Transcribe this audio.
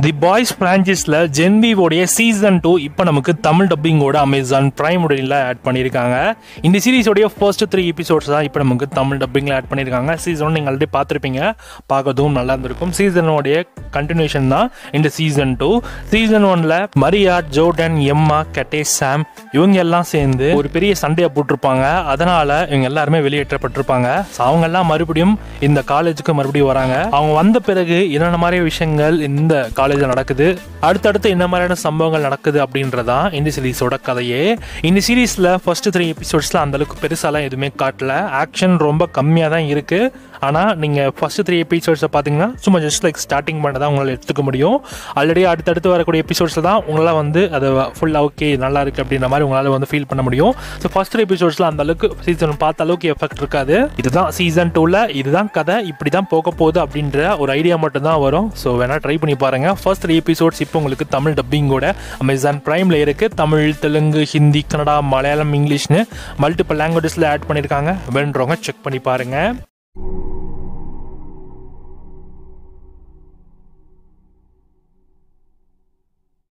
தி boys பிரான்ச்சைஸ்ல ஜென்விவோடைய season 2 இப்போ நமக்கு Tamil டப்பிங்கோட Amazon prime உடனில் add பண்ணியிருக்காங்க. இந்த சீரிஸோடைய ஃபர்ஸ்ட் 3 எபிசோட்ஸ் தான் இப்போ நமக்கு தமிழ் டப்பிங்கில் ஆட் பண்ணியிருக்காங்க. சீசன் நீங்கள் ஆல்ரெடி பார்த்துருப்பீங்க, பார்க்கறதும் நல்லா இருந்திருக்கும். சீசனோடைய கண்டினியூஷன் தான் இந்த சீசன் 2. சீசன் 1ல மரியா, ஜோர்டன், எம்மா, கட்டே, சாம் இவங்க எல்லாம் சேர்ந்து ஒரு பெரிய சண்டையை போட்டிருப்பாங்க. அதனால இவங்க எல்லாருமே வெளியேற்றப்பட்டிருப்பாங்க. அவங்க எல்லாம் மறுபடியும் இந்த காலேஜுக்கு மறுபடியும் வராங்க. அவங்க வந்த பிறகு என்னென்ன மாதிரி விஷயங்கள் இந்த காலேஜில் நடக்குது, அடுத்தடுத்து என்ன மாதிரியான சம்பவங்கள் நடக்குது அப்படின்றதான் இந்த சீரீஸோட கதையே. இந்த சீரீஸில் ஃபர்ஸ்ட் 3 எபிசோட்ஸில் அந்தளவுக்கு பெருசாலாம் எதுவுமே காட்டல. ஆக்ஷன் ரொம்ப கம்மியாக தான் இருக்குது. ஆனால் நீங்கள் ஃபர்ஸ்ட் 3 எபிசோட்ஸை பார்த்தீங்கன்னா சும்மா ஜஸ்ட் லைக் ஸ்டார்டிங் பண்ண தான் உங்களால் எடுத்துக்க முடியும். ஆல்ரெடி அடுத்தடுத்து வரக்கூடிய எபிசோட்ஸில் தான் உங்களால் வந்து அதை ஃபுல்லாக ஓகே நல்லா இருக்குது அப்படின்ற மாதிரி உங்களால் வந்து ஃபீல் பண்ண முடியும். ஸோ ஃபர்ஸ்ட் 3 எபிசோட்ஸில் அந்த அளவுக்கு சீசன் பார்த்த அளவுக்கு எஃபெக்ட் இருக்காது. இதுதான் சீசன் 2ல் இதுதான் கதை, இப்படி தான் போக போகுது அப்படின்ற ஒரு ஐடியா மட்டும் தான் வரும். ஸோ வேணால் ட்ரை பண்ணி பாருங்கள். ஃபர்ஸ்ட் 3 எபிசோட்ஸ் இப்போ உங்களுக்கு தமிழ் டப்பிங்கோட அமேசான் பிரைமில் இருக்குது. தமிழ், தெலுங்கு, ஹிந்தி, கன்னடா, மலையாளம், இங்கிலீஷ்னு மல்டிபிள் லாங்குவேஜஸில் ஆட் பண்ணியிருக்காங்க. வேணுறவங்க செக் பண்ணி பாருங்கள்.